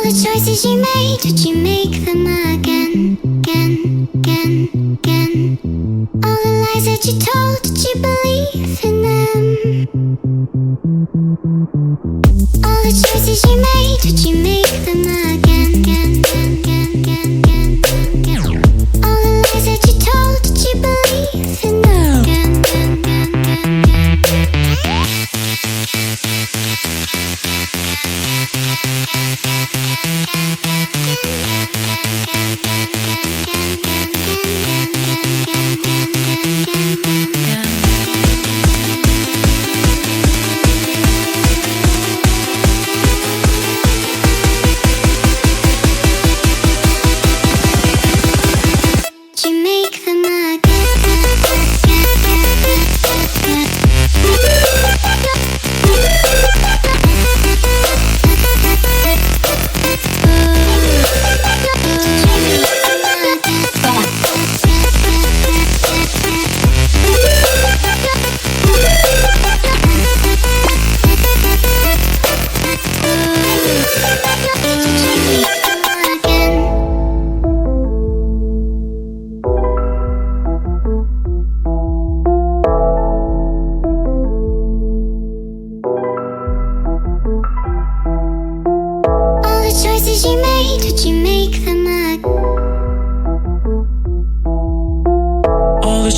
the choices you made, would you make them again, again, again, again? All the lies that you told, did you believe in them? All the choices you made, would you make them again, again, again, again, again, again? All the lies that you told, did you believe in them? Again, again, again, again,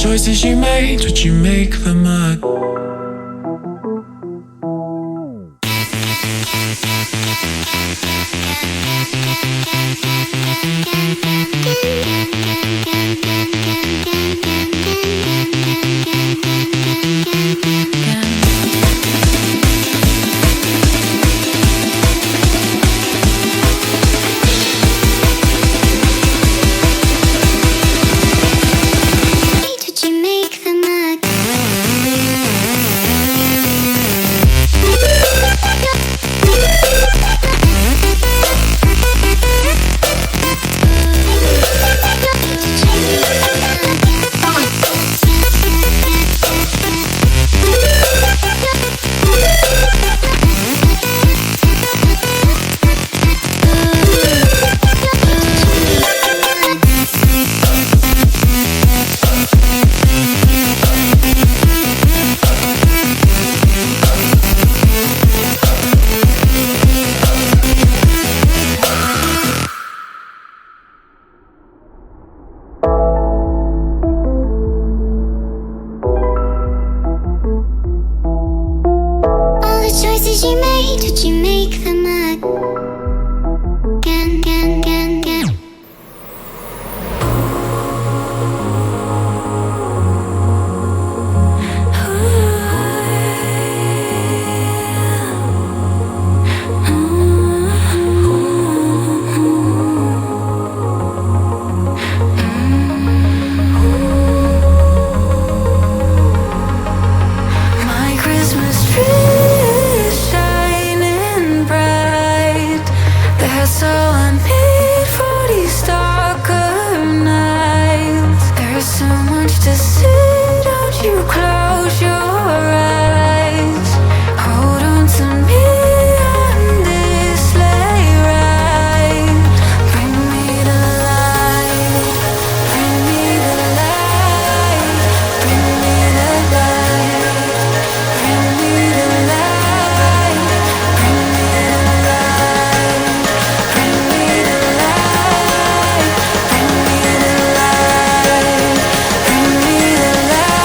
choices you made, would you make them again? You made, would you make them again, again, again, again? My Christmas tree so unpaid for these darker nights. There's so much to see, don't you close your eyes. Hold on to me on this sleigh ride. Bring me the light, bring me the light, bring me the light, bring me the light, bring me the light. Bring me the light.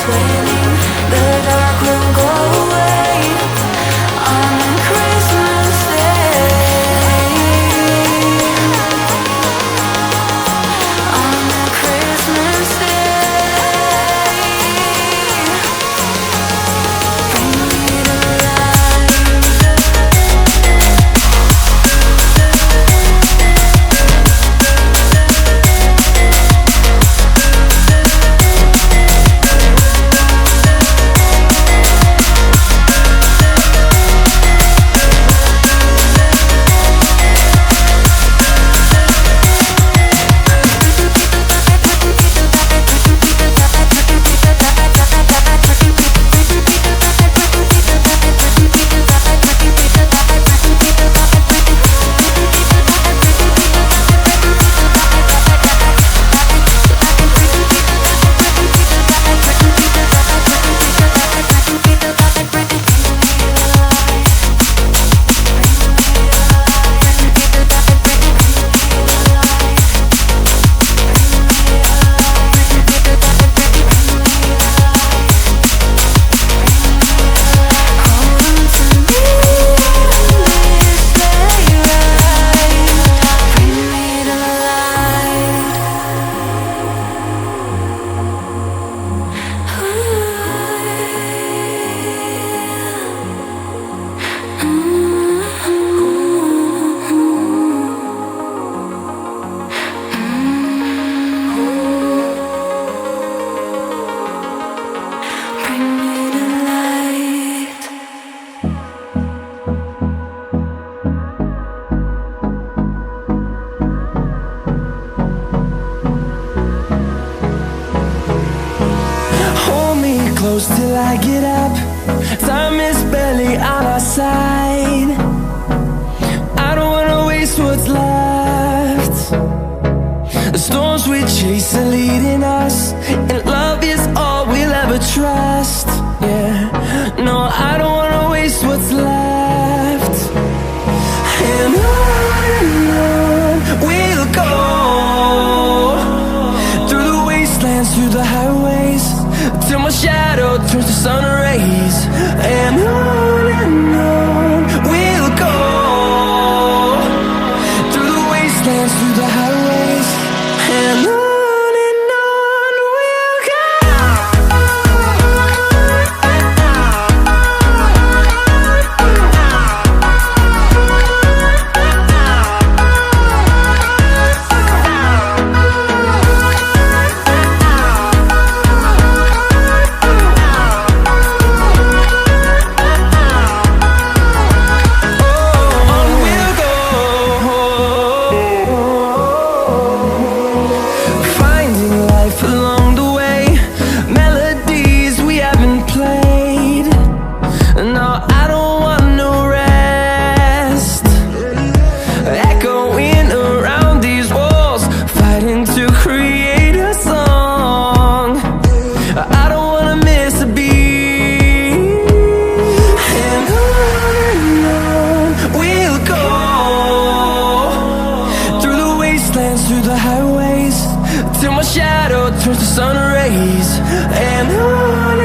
wailing, the dark will go away on Christmas Day. On Christmas Day, bring me to life. Bring me to light. Hold me close till I get up. Time is barely on our side. I don't wanna waste what's left. The storms we chase are leading us, and love is all we'll ever trust. Yeah, no, I don't wanna waste what's left. And on we'll go, through the wastelands, through the highways, till my shadow turns to sun rays. And on we'll go, through the wastelands, through the highways, and on we'll go. Through the highways, till my shadow turns to sun rays. And on